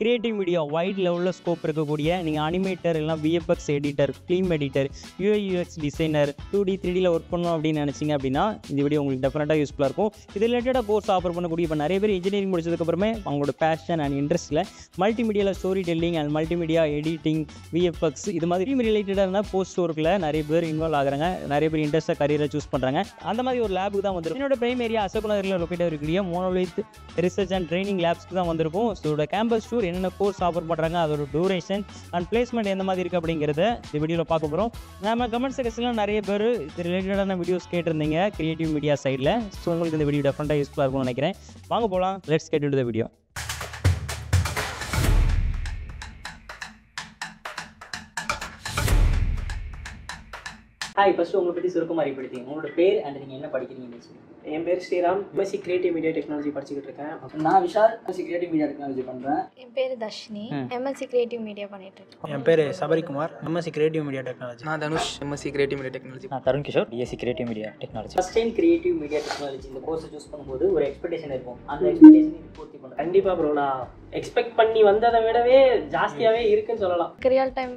Creative media wide லெவலில் scope இருக்கக்கூடிய நீங்கள் அனிமேட்டர் இல்லைனா VFX editor, film editor, UI UX designer, 2D 3Dயில் ஒர்க் பண்ணணும் அப்படின்னு நினச்சிங்க அப்படின்னா இந்த வீடியோ உங்களுக்கு டெஃபினட்டாக யூஸ்ஃபுல்லாக இருக்கும். இது ரிலேட்டடாக கோர்ஸ் ஆஃபர் பண்ணக்கூடிய இப்போ நிறைய பேர் இன்ஜினியரிங் முடிச்சதுக்கப்புறமே அவங்களோட பேஷன் அண்ட் இன்ட்ரெஸ்ட்டில் மல்டிமீடியாவில் story telling and multimedia editing, VFX இது மாதிரி ரிலேட்டடான போஸ்ட் ஒர்க்கில் நிறைய பேர் இன்வால்வ் ஆகிறாங்க. நிறைய பேர் இன்ட்ரெஸ்ட்டாக கரியரை சூஸ் பண்ணுறாங்க. அந்த மாதிரி ஒரு லேபுக்கு தான் வந்துடும். என்னோட பிரைம் ஏரியா அசோக்நகரில் லொக்கேட் இருக்கக்கூடிய மோனோலித் ரிசர்ச் அண்ட் ட்ரைனிங் லேப்ஸ்க்கு தான் வந்திருக்கும். ஸோ இதோட கேம்பஸ் டூர் என்னென்ன கோர்ஸ் ஆஃபர் பண்ணுறாங்க, அதோட டூரேஷன் அண்ட் பிளேஸ்மெண்ட் எந்த மாதிரி இருக்குது அப்படிங்கிறத இந்த வீடியோவில் பார்க்க போகிறோம். நம்ம கமெண்ட் செக்ஷனில் நிறைய பேர் இது ரிலேட்டடான வீடியோஸ் கேட்டிருந்தீங்க கிரியேட்டிவ் மீடியா சைடில். ஸோ உங்களுக்கு இந்த வீடியோ டெஃபினட்டாக யூஸ்ஃபுல்லாக இருக்கும்னு நினைக்கிறேன். வாங்க போகலாம். Let's get into the video. Hi, first உங்களை பற்றி சுருக்கமாக அறிவுப்படுத்திங்க. உங்களோட பேர் அண்ட் நீங்கள் என்ன படிக்கிறீங்கன்னு. என் பேர் Sriram, MSc creative media technology படிச்சுக்கிட்டு இருக்கேன். நான் Vishal, MSc creative media technology பண்ணுறேன். என் பேர் தர்ஷினி, எம்எஸ்சி கிரியேட்டிவ் மீடியா பண்ணிட்டு இருக்கேன். என் பேர் Sabarikumar, MSc creative media technology. நான் Dhanush, MSc creative media technology. நான் Tharun Kishore, BSc creative media technology. First time creative media technology இந்த கோர்ஸை சூஸ் பண்ணும்போது ஒரு எக்ஸ்பெக்டேஷன் இருக்கும். அந்த எக்ஸ்பெக்டேஷன் இது பூர்த்தி பண்ணுறேன். கண்டிப்பாக ப்ரோ, நான் எக்ஸ்பெக்ட் பண்ணி வந்ததை விடவே ஜாஸ்தியாகவே இருக்குன்னு சொல்லலாம். ரியல் டைம்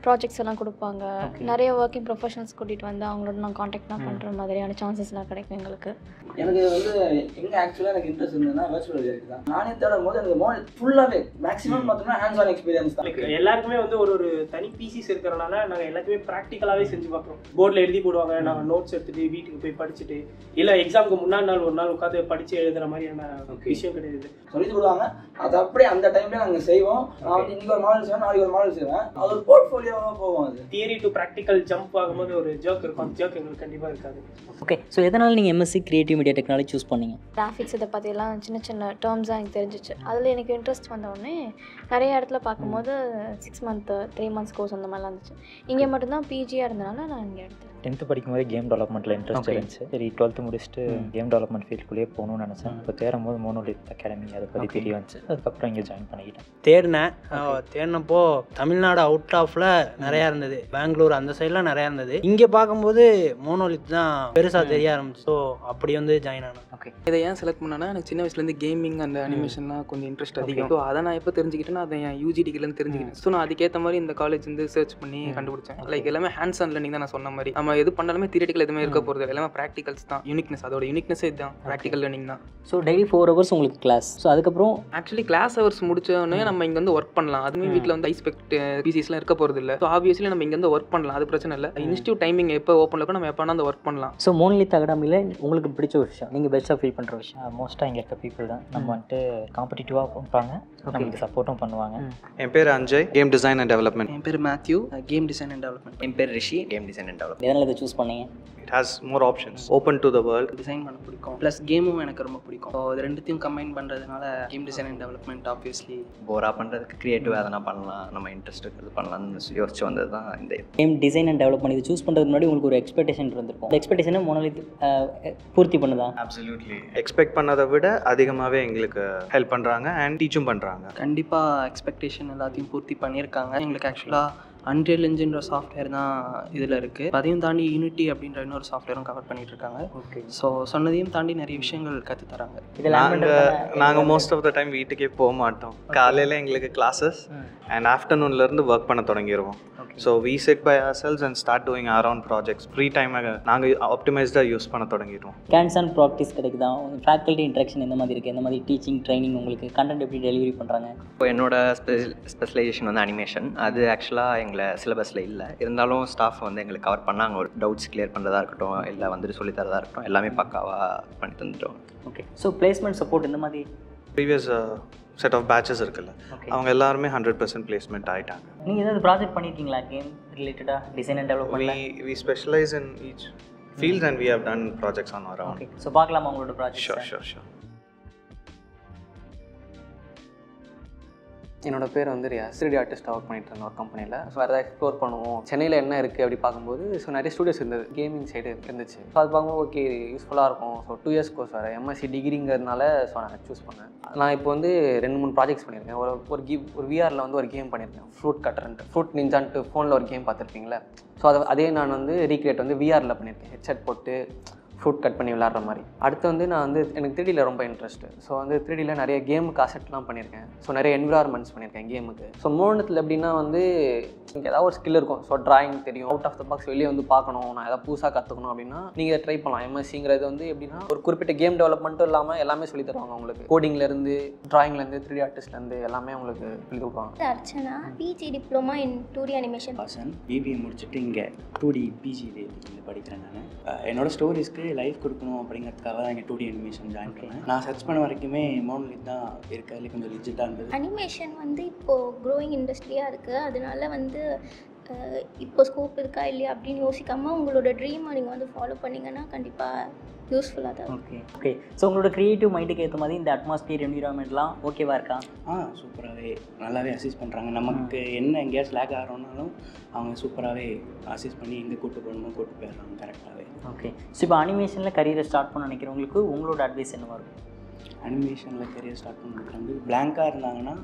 ப்ராஜெக்ட்ஸ் எல்லாம் கொடுப்பாங்க. நிறைய ஒர்க்கிங் ப்ரொஃபஷனல்ஸ் கூட்டிகிட்டு வந்து அவங்களோட நான் காண்டாக்ட்லாம் பண்ணுற மாதிரியான சான்சஸ்லாம் கிடைக்கும் எங்களுக்கு. எனக்கு எங்கே ஆக்சுவலாக எனக்கு இன்ட்ரெஸ்ட் இருந்ததுன்னா வர்ச்சுவல் ரியாலிட்டி தான். நானே தேடும் போது எனக்கு ஃபுல்லாகவே மேக்ஸிமம் பார்த்தோம்னா ஹேண்ட்ஸ் ஆன் எக்ஸ்பீரியன்ஸ் தான். எல்லாருக்குமே ஒரு தனி பீசிஸ் இருக்கிறனால நாங்கள் எல்லாத்தையுமே ப்ராக்டிக்கலாகவே செஞ்சு பார்க்குறோம். போர்டில் எழுதி போடுவாங்க, நாங்கள் நோட்ஸ் எடுத்துகிட்டு வீட்டுக்கு போய் படிச்சுட்டு, இல்லை எக்ஸாமுக்கு முன்னாடி நாள் ஒரு நாள் உட்காந்து படித்து எழுதுகிற மாதிரியான விஷயம் கிடையாது. சொல்லி கொடுவாங்க, அது அப்படியே அந்த டைம்ல நாங்கள் செய்வோம். நான் இன்னைக்கு ஒரு மாடல் செய்வேன், நாளைக்கு ஒரு மாடல் செய்வேன். அது ஒரு போர்ட்ஃபோலியோவாக போவோம். அது தியரி டு ப்ராக்டிக்கல் ஜம்ப் ஆகும்போது ஒரு ஜோக் இருக்கும். அந்த ஜோக் எங்களுக்கு கண்டிப்பாக இருக்காது. ஓகே, ஸோ எதனால் நீங்கள் MSc creative media technology choose பண்ணீங்க? கிராஃபிக்ஸ் இதை பற்றியெல்லாம் சின்ன சின்ன டேர்ம்ஸாக எனக்கு தெரிஞ்சிச்சு. அதில் எனக்கு இன்ட்ரெஸ்ட் வந்தோடனே நிறைய இடத்துல பார்க்கும்போது 6 month 3 months கோர்ஸ் அந்த மாதிரிலாம் இருந்துச்சு. இங்கே மட்டும்தான் பிஜியாக இருந்தனால நான் இங்கே எடுத்தேன். 10th படிக்கும்போது கேம் டெவலப்மெண்ட்டில் இன்ட்ரெஸ்ட் இருந்துச்சு. சரி, 12th முடிச்சுட்டு கேம் டெவலப்மெண்ட் ஃபீல்டுக்குள்ளேயே போகணும்னு நினச்சேன். இப்போ தேடும்போது மோனோலித் அகாடமி அதை பற்றி தெரிய வந்துச்சு. அதுக்கப்புறம் இங்கே ஜாயின் பண்ணிக்கிட்டேன். தேடினப்போ தமிழ்நாடு அவுட் ஆஃபில் நிறையா இருந்தது, பெங்களூர் அந்த சைட்லாம் நிறையா இருந்தது. இங்கே பார்க்கும்போது மோனோலித் தான் பெருசாக தெரிய ஆரம்பிச்சு. ஸோ அப்படி வந்து ஜாயின் ஆனேன். ஓகே, இதை ஏன் செலக்ட் பண்ணேன்னா எனக்கு சின்ன வயசுலேருந்து கேமிங் அந்த அனிமேஷன்லாம் கொஞ்சம் இன்ட்ரெஸ்ட் அதிகம். ஸோ அதை நான் எப்போ தெரிஞ்சுக்கிட்டேன்னா அதை என் யூஜி டிகிரிலேருந்து தெரிஞ்சுக்கிட்டேன். ஸோ நான் அதுக்கேற்ற மாதிரி இந்த காலேஜ் வந்து சர்ச் பண்ணி கண்டுபிடிச்சேன். லைக் எல்லாமே ஹேண்ட்ஸ் ஆன் லேர்னிங் தான். நான் சொன்ன மாதிரி நம்ம எது பண்ணாலுமே தியரிட்டிக்கல் எதுவுமே இருக்க போகிறது, எல்லாமே ப்ராக்டிகல்ஸ் தான். யூனிக்னஸ், அதோட யூனிக்னஸே இதுதான், ப்ராக்டிக்கல் லேர்னிங் தான். ஸோ டெய்லி 4 hours உங்களுக்கு கிளாஸ். ஸோ அதுக்கப்புறம் ஆக்சுவலி கிளாஸ் ஹவர்ஸ் முடிச்சோடனே நம்ம இங்கே வந்து ஒர்க் பண்ணலாம். அதுவுமே வீட்டில் வந்து ஐஸ்பெக்ட் பிசிஸ்லாம் இருக்க போகிறது இல்லை. ஸோ ஆப்வியஸ்லி நம்ம இங்கே வந்து ஒர்க் பண்ணலாம், அது பிரச்சனை இல்லை. இன்ஸ்டியூட் டைமிங் எப்போ ஓப்பன் இருக்கோ நம்ம எப்போ வந்து ஒர்க் பண்ணலாம். ஸோ மோனோலித் அகாடமியில் உங்களுக்கு பிடிச்ச ஒரு விஷயம், நீங்கள் பெஸ்ட்டாக ஃபீல் பண்ணுற விஷயம்? மோஸ்ட்டாக இங்கே இருக்க பீப்புள் தான். நம்ம வந்துட்டு காம்படிட்டிவாக பண்ணுறாங்க, நமக்கு சப்போர்ட்டும் பண்ணுவாங்க. என் பேர் Anjay, game design and development. என் பேர் Matthew, game design and development. என் பேர் Rishi, game design and development. எதனால் இதை சூஸ் பண்ணீங்க? It has more options, open to the world. Design பண்ண பிடிக்கும், ப்ளஸ் கேமும் எனக்கு ரொம்ப பிடிக்கும். ஸோ இது ரெண்டுத்தையும் கம்பைன் பண்ணுறதுனால game design and development obviously. போராக பண்ணுறதுக்கு க்ரியேட்டிவாக எதனா பண்ணலாம், நம்ம இன்ட்ரெஸ்ட் இருக்கிறது பண்ணலாம்னு யோசிச்சு வந்தது தான் இந்த கேம் டிசைன் அண்ட் டெவலப்மெண்ட். இது சூஸ் பண்ணுறதுக்கு முன்னாடி உங்களுக்கு ஒரு எக்ஸ்பெக்டேஷன் இருந்திருக்கும். அந்த எக்ஸ்பெக்டேஷனை மோனோலித் பூர்த்தி பண்ணுதா? Absolutely. எக்ஸ்பெக்ட் பண்ணதை விட அதிகமாகவே எங்களுக்கு ஹெல்ப் பண்ணுறாங்க அண்ட் டீச்சும் பண்ணுறாங்க. கண்டிப்பாக எக்ஸ்பெக்டேஷன் எல்லாத்தையும் பூர்த்தி பண்ணியிருக்காங்க. எங்களுக்கு ஆக்சுவலாக அன்ரியல் என்ஜின்ற சாஃப்ட்வேர் தான் இதில் இருக்குது. அதையும் தாண்டி யூனிட்டி அப்படின்ற இன்னொரு சாஃப்ட்வேரும் கவர் பண்ணிட்டு இருக்காங்க. ஓகே, ஸோ சொன்னதையும் தாண்டி நிறைய விஷயங்கள் கற்று தராங்க. நாங்கள் மோஸ்ட் ஆஃப் த டைம் வீட்டுக்கே போக மாட்டோம். காலையில் எங்களுக்கு கிளாஸஸ் அண்ட் ஆஃப்டர்நூன்லேருந்து ஒர்க் பண்ண தொடங்கிடுவோம். So we set by ourselves and start doing our own projects. Free டைமாக நாங்கள் ஆப்டிமைஸ்டாக யூஸ் பண்ண தொடங்கிடுவோம். ஹேண்ட்ஸ் ஆன் ப்ராக்டிஸ் கிடைக்குதா? ஃபேக்கல்ட்டி இன்ட்ராக்ஷன் எந்த மாதிரி இருக்குது? எந்த மாதிரி டீச்சிங் ட்ரைனிங் உங்களுக்கு கண்டென்ட் எப்படி டெலிவரி பண்ணுறாங்க? இப்போ என்னோட ஸ்பெஷலைசேஷன் வந்து அனிமேஷன். அது ஆக்சுவலாக எங்களை சிலபஸில் இல்லை, இருந்தாலும் ஸ்டாஃப் வந்து எங்களுக்கு கவர் பண்ணாங்க. ஒரு டவுட்ஸ் கிளியர் பண்ணுறதா இருக்கட்டும், இல்லை வந்துட்டு சொல்லித்தரதா இருக்கட்டும், எல்லாமே பக்காவாக பண்ணி தந்துட்டோம். ஓகே, ஸோ பிளேஸ்மெண்ட் சப்போர்ட் இந்த மாதிரி ப்ரீவியஸ் செட் ஆஃப் பேட்சஸ் இருக்குல்ல, அவங்க எல்லாருமே 100% பிளேஸ்மெண்ட் ஆகிட்டாங்க. நீங்கள் ஏதாவது ப்ராஜெக்ட் பண்ணியிருக்கீங்களா கேம் ரிலேட்டடாக, design and development? We specialize in each field and we have done projects on our own. Okay, so பார்க்கலாமா உங்களோட ப்ராஜெக்ட்? Sure. என்னோட பேர் வந்து ரியாஸ், 3D ஆர்டிஸ்ட்டாக ஒர்க் பண்ணிட்டு இருந்தேன் ஒரு கம்பெனியில். ஸோ அதை எக்ஸ்ப்ளோர் பண்ணுவோம், சென்னையில் என்ன இருக்குது அப்படி பார்க்கும்போது ஸோ நிறைய ஸ்டூடியோஸ் இருந்தது, கேமிங் சைடு இருந்துச்சு. ஸோ அது பார்க்கும்போது ஓகே யூஸ்ஃபுல்லாக இருக்கும். ஸோ 2 years கோர்ஸ் வேறு, எம்எஸ்சி டிகிரிங்கிறதுனால ஸோ நான் சூஸ் பண்ணேன். நான் இப்போ வந்து 2-3 ப்ராஜெக்ட்ஸ் பண்ணியிருக்கேன். ஒரு விஆரில் வந்து ஒரு கேம் பண்ணியிருக்கேன், ஃப்ரூட் கட்டர்ன்ட்டு, ஃப்ரூட் நிஞ்சான்ட்டு ஃபோனில் ஒரு கேம் பார்த்துருப்பீங்களா. ஸோ அதே நான் வந்து ரீக்ரியேட் வந்து விஆரில் பண்ணியிருக்கேன். ஹெட்செட் போட்டு ஃப்ரூட் கட் பண்ணி விளாட்ற மாதிரி. அடுத்து வந்து நான் வந்து எனக்கு 3Dயில் ரொம்ப இன்ட்ரெஸ்ட்டு. ஸோ வந்து 3Dயில் நிறைய கேமுக்கு அசெட்லாம் பண்ணியிருக்கேன். ஸோ நிறைய என்விரான்மெண்ட்ஸ் பண்ணியிருக்கேன் கேமுக்கு. ஸோ மோனத்தில் எப்படின்னா வந்து எனக்கு ஏதாவது ஒரு ஸ்கில் இருக்கும். ஸோ ட்ராயிங் தெரியும், அவுட் ஆஃப் த பாக்ஸ் வெளியே வந்து பார்க்கணும், நான் ஏதாவது புதுசாக கற்றுக்கணும் அப்படின்னா நீங்கள் ட்ரை பண்ணலாம். எம்எஸ்சிங்கிறது வந்து எப்படின்னா ஒரு குறிப்பிட்ட கேம் டெவலப்மெண்ட்டும் இல்லாமல் எல்லாமே சொல்லி தருவாங்க உங்களுக்கு. கோடிங்லேருந்து ட்ராயிங்லேருந்து 3D ஆர்டிஸ்ட்லேருந்து எல்லாமே உங்களுக்கு சொல்லி கொடுப்பாங்க. Archana, PG diploma in 2D animation. BBA முடிச்சுட்டு இங்கே 2D பிஜி படிக்கிறேன். நான் என்னோட ஸ்டோரிஸ்க்கு லைஃப் கொடுக்கணும் அப்படிங்கிறதுக்காக தான் இங்கே 2D அனிமேஷன் ஜாயின் பண்ணேன். நான் சர்ச் பண்ண வரைக்குமே மோனோலித் தான் இருக்கிறதுல கொஞ்சம் லிஜிட்டாக இருந்தது. அனிமேஷன் வந்து இப்போது க்ரோயிங் இண்டஸ்ட்ரியாக இருக்குது. அதனால வந்து இப்போ ஸ்கோப் இருக்கா இல்லையா அப்படின்னு யோசிக்காமல் உங்களோட ட்ரீமை நீங்கள் வந்து ஃபாலோ பண்ணிங்கன்னா கண்டிப்பாக யூஸ்ஃபுல்லாக தான். ஓகே. ஸோ உங்களோட க்ரியேட்டிவ் மைண்டுக்கு ஏற்ற மாதிரி இந்த அட்மாஸ்பியர் என்விரான்மெண்ட்லாம் ஓகேவா இருக்கா? சூப்பராகவே நல்லாவே அசிஸ்ட் பண்ணுறாங்க. நமக்கு என்ன எங்கேயாவது லேக் ஆகிறோம்னாலும் அவங்க சூப்பராகவே அசிஸ்ட் பண்ணி எங்கே கூப்பிட்டு போகணுமோ கூப்பிட்டு போயிடுறாங்க கரெக்டாகவே. ஓகே. ஸோ இப்போ அனிமேஷனில் கரியரை ஸ்டார்ட் பண்ண நினைக்கிறவங்களுக்கு உங்களோட அட்வைஸ் என்னவாக இருக்கும்? அனிமேஷனில் கரியர் ஸ்டார்ட் பண்ணுறதுக்கு வந்து பிளாங்காக இருந்தாங்கன்னா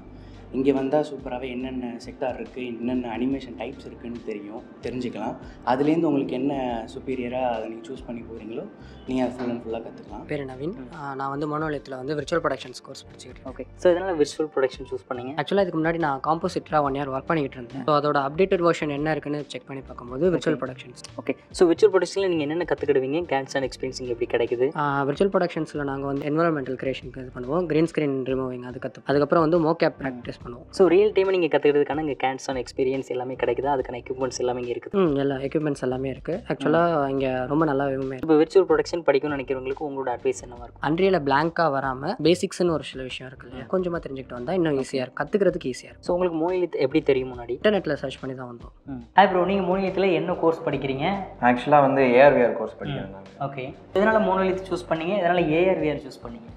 இங்கே வந்தால் சூப்பராகவே என்னென்ன செக்டார் இருக்குது, என்னென்ன அனிமேஷன் டைப்ஸ் இருக்குதுன்னு தெரிஞ்சுக்கலாம். அதுலேருந்து உங்களுக்கு என்ன சுப்பீரியராக அதை நீங்கள் சூஸ் பண்ணி போகிறீங்களோ நீங்கள் அதை ஃபுல் அண்ட் ஃபுல்லாக கற்றுக்கலாம். பேர் நவீன். நான் வந்து மோனோலித்தில் வந்து விர்ச்சுவல் ப்ரொடக்ஷன்ஸ் கோர்ஸ் படிச்சுக்கிட்டு. ஓகே. ஸோ இதனால் விர்ச்சுவல் ப்ரொடக்ஷன் சூஸ் பண்ணீங்க? ஆக்சுவலாக இதுக்கு முன்னாடி நான் காம்போசிட்டராக 1 year ஒர்க் பண்ணிக்கிட்டு இருந்தேன். ஸோ அதோட அப்டேட்டட் வெர்ஷன் என்ன இருக்குன்னு செக் பண்ணி பார்க்கும்போது virtual productions. Okay. So virtual ப்ரொடக்ஷனில் நீங்கள் என்னென்ன கற்றுக்கிடுவீங்க? கேன்ஸ் அண்ட் எக்ஸ்பீரியன்ஸிங் எப்படி கிடைக்குது? விர்ச்சுவல் ப்ரொடக்ஷன்ஸில் நாங்கள் வந்து என்வரான்மெண்டல் கிரியேஷனுக்கு இது பண்ணுவோம், க்ரீன் ஸ்க்ரீன் ரிமூவிங் அது அதுக்கப்புறம் வந்து மோகேப் ப்ராக்டிஸ் பண்ணுவோம். ஸோ ரியல் டைம் நீங்கள் கற்றுக்கிறதுக்கான இங்கே கேன்ஸ் அண்ட் எக்ஸ்பீரியன்ஸ் எல்லாமே கிடைக்குதா? அதுக்கான எக்யூப்மெண்ட்ஸ் எல்லாமே இங்கே இருக்குது? எல்லா எக்யூப்மெண்ட்ஸ் எல்லாமே இருக்குது. ஆக்சுவலாக இங்கே ரொம்ப நல்லாவே. இப்போ விர்ச்சுவல் ப்ரொடக்ஷன் படிக்கணும்னு நினைக்கிறவங்களுக்கு உங்களோட அட்வைஸ் என்னவாக இருக்கும்? அன்ரியலில் பிளாங்காக வராமல் பேசிக்ஸ்னு ஒரு சில விஷயம் இருக்குது இல்லையா, கொஞ்சமாக தெரிஞ்சுக்கிட்டு வந்தால் இன்னும் ஈஸியாக இருக்கும், கற்றுக்கிறதுக்கு ஈஸியாக இருக்கும். ஸோ உங்களுக்கு மோனோலித் எப்படி தெரியும்? முன்னாடி இன்டர்நெட்டில் சர்ச் பண்ணி தான் வந்தோம். ஹாய் ப்ரோ, நீங்கள் மோனோலித்தில் என்ன கோர்ஸ் படிக்கிறீங்க? ஆக்சுவலாக வந்து ஏஆர்விஆர் கோர்ஸ் படிக்கிறேன். ஓகே. இதனால் மோனோலித் சூஸ் பண்ணீங்க, இதனால் ஏஆர்விஆர் சூஸ் பண்ணீங்க?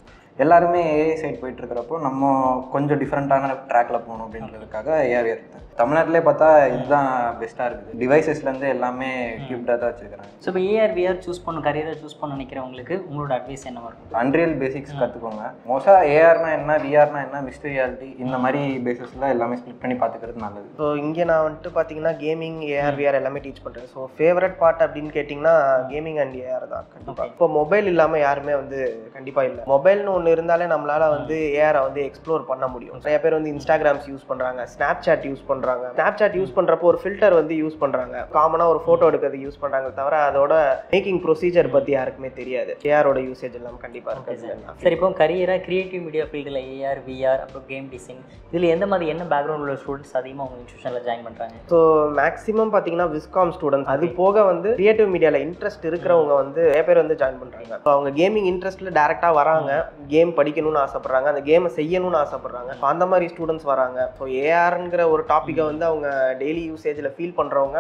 எல்லாருமே ஏஐ சைட் போயிட்டு இருக்கிறப்போ நம்ம கொஞ்சம் டிஃப்ரெண்ட்டான ட்ராக்ல போகணும் அப்படின்றதுக்காக ஏஆர்விஆர் எடுத்தேன். தமிழ்நாட்டிலே பார்த்தா இதுதான் பெஸ்ட்டாக இருக்குது. டிவைசஸ்லேருந்து எல்லாமே கிஃப்டாக தான் வச்சுருக்கிறாங்க. ஸோ இப்போ ஏஆர்விஆர் சூஸ் பண்ணணும், கரியரை சூஸ் பண்ண நினைக்கிறவங்களுக்கு உங்களோட அட்வைஸ் என்னவாக இருக்கும்? அன்ரியல் பேசிக்ஸ் கற்றுக்கோங்க. மோஸ்ட்டாக ஏஆர்னா என்ன, விஆர்னா என்ன, மிஸ்டர் ரியாலிட்டி இந்த மாதிரி பேசிஸில் எல்லாமே ஸ்பிளிட் பண்ணி பார்த்துக்கிறது நல்லது. ஸோ இங்கே நான் வந்துட்டு பார்த்தீங்கன்னா கேமிங், ஏஆர்விஆர் எல்லாமே டீச் பண்ணுறேன். ஸோ ஃபேவரட் பார்ட் அப்படின்னு கேட்டிங்கன்னா கேமிங் அண்ட் ஏஆர் தான் கண்டிப்பாக. இப்போ மொபைல் இல்லாமல் யாருமே வந்து கண்டிப்பாக இல்லை. மொபைல்னு ஒன்று இருந்தாலே நம்மளால் வந்து ஏஆரை வந்து எக்ஸ்ப்ளோர் பண்ண முடியும். நிறைய பேர் வந்து இன்ஸ்டாகிராம்ஸ் யூஸ் பண்ணுறாங்க, ஸ்னாப் சாட் யூஸ் பண்ணுறாங்க. ஸ்னாப் சாட் யூஸ் பண்ணுறப்போ ஒரு ஃபில்டர் வந்து யூஸ் பண்ணுறாங்க, காமனாக ஒரு ஃபோட்டோ எடுக்கிறது யூஸ் பண்ணுறாங்க, தவிர அதோட மேக்கிங் ப்ரொசீஜர் பற்றி யாருக்குமே தெரியாது. ஏஆரோட யூசேஜ் எல்லாம் கண்டிப்பாக இருக்குது. சரி, இப்போ கரியராக கிரியேட்டிவ் மீடியா ஃபீல்டில் ஏஆர், விஆர், அப்புறம் கேம் டிசைன் இதில் எந்த மாதிரி என்ன பேக்ரவுண்ட் உள்ள ஸ்டூடெண்ட்ஸ் அதிகமாக உங்கள் இன்ஸ்டியூஷனில் ஜாயின் பண்ணுறாங்க? ஸோ மேக்ஸிமம் பார்த்தீங்கன்னா விஸ்காம் ஸ்டூடெண்ட்ஸ், அது போக வந்து கிரியேட்டிவ் மீடியாவில் இன்ட்ரெஸ்ட் இருக்கிறவங்க வந்து நிறைய பேர் வந்து ஜாயின் பண்ணுறாங்க. ஸோ அவங்க கேமிங் இன்ட்ரெஸ்ட்டில் டேரெக்டாக வராங்க, கேம் படிக்கணும்னு ஆசைப்படுறாங்க, அந்த கேமை செய்யணும்னு ஆசைப்படுறாங்க. அந்த மாதிரி ஸ்டூடெண்ட்ஸ் வராங்க. ஸோ ஏஆர்ங்கிற ஒரு டாப்பிக்கை வந்து அவங்க டெய்லி யூசேஜில் ஃபீல் பண்ணுறவங்க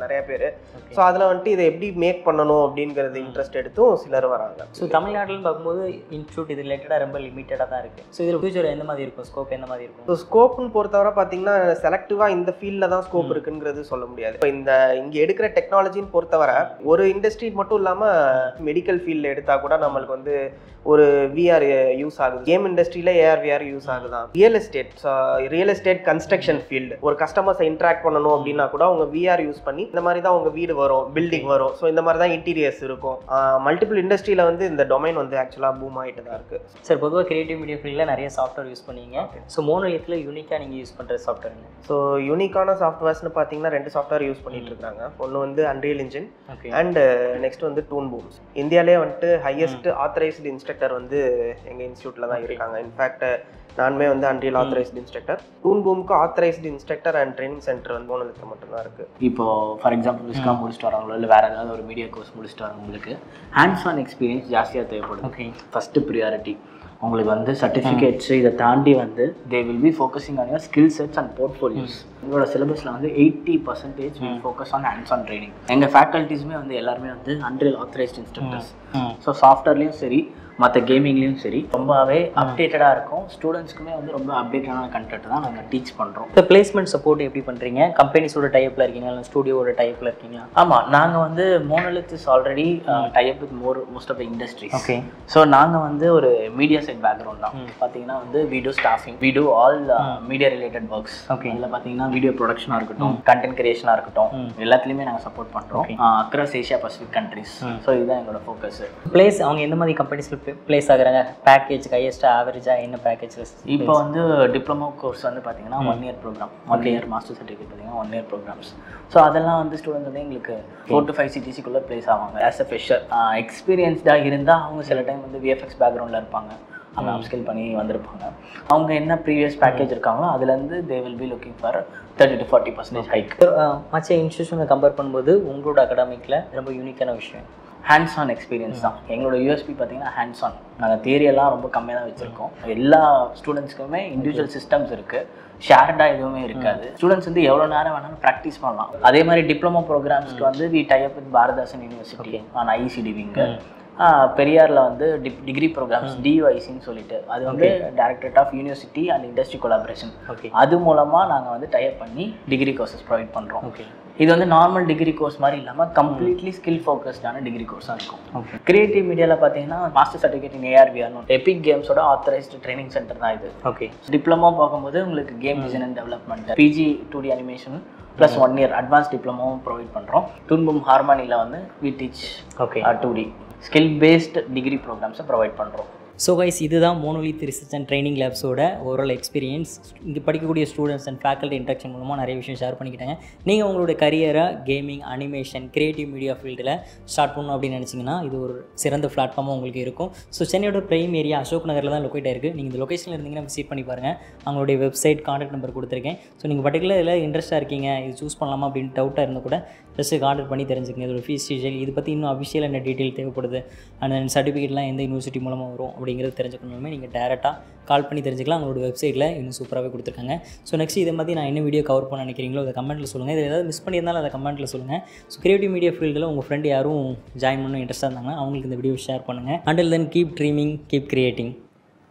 நிறைய பேர். ஸோ அதில் வந்துட்டு இதை எப்படி மேக் பண்ணணும் அப்படிங்கிறது இன்ட்ரெஸ்ட் எடுத்தும் சிலர் வராங்க. ஸோ தமிழ்நாட்டில் பார்க்கும்போது இன்ஸ்டியூட் இது ரிலேட்டடாக ரொம்ப லிமிட்டடாக தான் இருக்குது. ஸோ இதில் ஃபியூச்சர் எந்த மாதிரி இருக்கும், ஸ்கோப் எந்த மாதிரி இருக்கும்? ஸோ ஸ்கோப்னு பொறுத்தவரை பார்த்தீங்கன்னா செலக்டிவாக இந்த ஃபீல்டில் தான் ஸ்கோப் இருக்குங்கிறது சொல்ல முடியாது. இப்போ இங்கே எடுக்கிற டெக்னாலஜின்னு பொறுத்தவரை ஒரு இண்டஸ்ட்ரி மட்டும் இல்லாமல் மெடிக்கல் ஃபீல்டில் எடுத்தால் கூட நம்மளுக்கு வந்து ஒரு விஆர் யூஸ் ஆகுது. கேம் இண்டஸ்ட்ரியில் ஏஆர் விஆர் யூஸ் ஆகுதான். ரியல் எஸ்டேட் கன்ஸ்ட்ரக்ஷன் ஃபீல்டு ஒரு கஸ்டமர்ஸை இன்ட்ராக்ட் பண்ணணும் அப்படின்னா கூட அவங்க விஆர் யூஸ் பண்ணி இந்த மாதிரி தான் உங்கள் வீடு வரும், பில்டிங் வரும். ஸோ இந்த மாதிரி தான் இன்டீரியர்ஸ் இருக்கும். மல்டிபிள் இண்டஸ்ட்ரியில் வந்து இந்த டொமைன் வந்து ஆக்சுவலாக பூம் ஆகிட்டு தான் இருக்குது. சார், பொதுவாக கிரியேட்டிவ் மீடியா ஃபீல்டில் நிறைய சாஃப்ட்வேர் யூஸ் பண்ணுவீங்க. ஸோ மோனோலித்தில் யூனிக்காக நீங்கள் யூஸ் பண்ணுற சாஃப்ட்வேர் என்ன? ஸோ யூனிக்கான சாஃப்ட்வேர்ஸ்னு பார்த்தீங்கன்னா 2 சாஃப்ட்வேர் யூஸ் பண்ணிட்டு இருக்காங்க. ஒன்று வந்து அன்ரியல் இன்ஜின் அண்ட் நெக்ஸ்ட் வந்து டூன் பூம்ஸ். இந்தியாவிலே வந்துட்டு ஹையஸ்ட் ஆத்தரைஸ்டு இன்ஸ்ட்ரக்டர் வந்து எங்கள் இன்ஸ்டியூட்டில் தான் இருக்காங்க. இன்ஃபேக்ட் நானுமே வந்து அன்ரியல் ஆத்தரைஸ்டு இன்ஸ்ட்ரக்டர். டூன் பூமுக்கு authorised instructor and training centre வந்து மோனோலித்தில் மட்டும்தான் இருக்குது. இப்போ ஃபார் எக்ஸாம்பிள் விஸ்காம் முடிச்சுட்டு வரவங்களோ இல்லை வேறு ஏதாவது ஒரு மீடியா கோர்ஸ் முடிச்சுட்டு வரவங்களுக்கு ஹேண்ட்ஸ் ஆன் எக்ஸ்பீரியன்ஸ் ஜாஸ்தியாக தேவைப்படுது. ஓகே, ஃபஸ்ட்டு ப்ரியாரிட்டி உங்களுக்கு வந்து சர்டிஃபிகேட்ஸ் இதை தாண்டி வந்து they will be focusing on your skill sets and portfolios. உங்களோட சிலபஸில் வந்து 80% will focus on hands on training. எங்கள் ஃபேக்கல்ட்டிஸுமே வந்து எல்லாருமே வந்து அன்ரியல் ஆத்தரைஸ்ட் இன்ஸ்ட்ரக்டர்ஸ். ஸோ சாஃப்ட்வேர்லேயும் சரி மற்ற கேமிங்லேயும் சரி ரொம்பவே அப்டேட்டடாக இருக்கும். ஸ்டூடெண்ட்ஸ்க்குமே வந்து ரொம்ப அப்டேட்டடான கண்டென்ட் தான் நாங்கள் டீச் பண்ணுறோம். இப்போ பிளேஸ்மெண்ட் சப்போர்ட் எப்படி பண்ணுறீங்க? கம்பெனிஸோட டைப்பில் இருக்கீங்களா, இல்லை ஸ்டூடியோட டைப்பில் இருக்கீங்களா? ஆமாம், நாங்கள் வந்து Monolith is already type with most of the industries. Okay. So நாங்கள் வந்து ஒரு மீடியா சைட் பேக்ரவுண்ட் தான். பார்த்தீங்கன்னா வந்து video staffing, video all media related works. Okay. இதில் பார்த்தீங்கன்னா வீடியோ ப்ரொடக்ஷனாக இருக்கட்டும், கண்டென்ட் கிரியேஷனாக இருக்கட்டும், எல்லாத்துலேயுமே நாங்கள் சப்போர்ட் பண்ணுறோம் across Asia Pacific countries. So இதுதான் எங்களோட ஃபோக்கஸ். பிளேஸ் அவங்க எந்த மாதிரி கம்பெனிஸில் பிளேஸ் ஆகுறாங்க? பேக்கேஜ் ஹையஸ்ட்டாக ஆவரேஜாக என்ன பேக்கேஜ்? இப்போ வந்து டிப்ளமோ கோர்ஸ் வந்து பார்த்தீங்கன்னா 1 year programme, 1 year master certificate பார்த்தீங்கன்னா 1 year ப்ரோக்ராம்ஸ். ஸோ அதெல்லாம் வந்து ஸ்டூடெண்ட்ஸ் வந்து எங்களுக்கு 4 to 5 CTCக்குள்ளே ப்ளேஸ் ஆவாங்க. ஆஸ் அ ஃப்ரெஷர் எக்ஸ்பீரியன்ஸ்டாக இருந்தால் அவங்க சில டைம் வந்து VFX பேக்ரவுண்டில் இருப்பாங்க, அங்கே அப்ஸ்கில் பண்ணி வந்திருப்பாங்க. அவங்க என்ன ப்ரீவியஸ் பேக்கேஜ் இருக்காங்களோ அதுலேருந்து they will be looking for 30 to 40% hike. மற்ற இன்ஸ்டியூஷனை கம்பேர் பண்ணும்போது உங்களோட அகாடமிக்கில் ரொம்ப யூனிக்கான விஷயம் ஹேண்ட்ஸ் ஆன் எக்ஸ்பீரியன்ஸ் தான். எங்களோட யூஎஸ்பி பார்த்தீங்கன்னா ஹேண்ட்ஸ் ஆன். நாங்கள் தியரியெல்லாம் ரொம்ப கம்மியாக தான் வச்சுருக்கோம். எல்லா ஸ்டூடெண்ட்ஸ்க்குமே இண்டிவிஜுவல் சிஸ்டம்ஸ் இருக்குது, ஷேர்டாக எதுவுமே இருக்காது. ஸ்டூடெண்ட்ஸ் வந்து எவ்வளோ நேரம் வேணாலும் ப்ராக்டிஸ் பண்ணலாம். அதே மாதிரி டிப்ளமோ ப்ரோக்ராம்ஸ்க்கு வந்து we tie up with Bharathidasan university on ICT wing. பெரியாரில் வந்து டிகிரி ப்ரோக்ராம்ஸ் டியூஐசின்னு சொல்லிட்டு அது வந்து directorate of university and industry collaboration. அது மூலமாக நாங்கள் வந்து டைப் பண்ணி டிகிரி கோர்சஸ் ப்ரொவைட் பண்ணுறோம். இது வந்து நார்மல் டிகிரி கோர்ஸ் மாதிரி இல்லாமல் கம்ப்ளீட்லி ஸ்கில் ஃபோக்கஸ்டான டிகிரி கோர்ஸாக இருக்கும். கிரியேட்டிவ் மீடியாவில் பார்த்தீங்கன்னா master certificate in ARVR epic கேம்ஸோட ஆத்தரைஸ்டு ட்ரைனிங் சென்டர் தான் இது. ஓகே. டிப்ளமோ பார்க்கும்போது உங்களுக்கு game design and development, PG 2D animation plus 1 year advance டிப்ளமோவும் ப்ரொவைட் பண்ணுறோம். துன்பும் ஹார்மனியில் வந்து we teach 2D skill based degree ப்ரோக்ராம்ஸை ப்ரொவைட் பண்ணுறோம். ஸோ கைஸ், இதுதான் மோனோலித் ரிசர்ச் அண்ட் ட்ரைனிங் லேப்ஸோட ஓவரால் எக்ஸ்பீரியன்ஸ். இங்கே படிக்கக்கூடிய ஸ்டூடெண்ட்ஸ் அண்ட் ஃபேக்கல்ட்டி இன்ட்ராக்ஷன் மூலமாக நிறைய விஷயம் ஷேர் பண்ணிக்கிட்டாங்க. நீங்கள் உங்களோட கரியரை கேமிங், அனிமேஷன், கிரியேட்டிவ் மீடியா ஃபீல்டில் ஸ்டார்ட் பண்ணணும் அப்படின்னு நினச்சிங்கன்னா இது ஒரு சிறந்த பிளாட்ஃபார்மாக உங்களுக்கு இருக்கும். ஸோ சென்னையோட பிரைம் ஏரியா அசோக் நகரில் தான் லொக்கேட் ஆயிருக்கு. நீங்கள் இந்த லொக்கேஷனில் இருந்தீங்கன்னா விசிட் பண்ணி பாருங்கள். அவங்களுடைய வெப்சைட், கான்டாக்ட் நம்பர் கொடுத்துருக்கேன். ஸோ நீங்கள் பர்டிகுலர் இதில் இன்ட்ரெஸ்ட்டாக இருக்கீங்க, இது சூஸ் பண்ணலாமா அப்படின்னு டவுட்டாக இருந்தால் கூட ஜஸ்ட்டு கான்டாக்ட் பண்ணி தெரிஞ்சுக்கங்க. இதோட ஃபீஸ் டீட்டெயில், இது பற்றி இன்னும் அஃபிஷியல் என்ன டீட்டெயில் தேவைப்படுது, அண்ட் சர்டிஃபிகேட்லாம் எந்த யூனிவர்சிட்டி மூலமாக வரும் அப்படிங்கிறது தெரிஞ்சுக்கணுமே நீங்கள் டேரெக்டாக கால் பண்ணி தெரிஞ்சுக்கலாம். அவங்களோட வெப்சைட்டில் இன்னும் சூப்பராகவே கொடுத்துருக்காங்க. ஸோ நெக்ஸ்ட் இதை மாதிரி நான் என்ன வீடியோ கவர் பண்ண நினைக்கிறீங்களோ அதை கமெண்ட்டில் சொல்லுங்கள். இதில் ஏதாவது மிஸ் பண்ணியிருந்தாலும் அதை கமெண்ட்டில் சொல்லுங்கள். ஸோ கிரியேட்டிவ் மீடியா ஃபீல்டில் உங்கள் ஃப்ரெண்ட் யாரும் ஜாயின் பண்ணணும் இன்ட்ரெஸ்ட்டாக இருந்தாங்கன்னா அவங்களுக்கு இந்த வீடியோ ஷேர் பண்ணுங்கள். Until then keep dreaming, keep creating.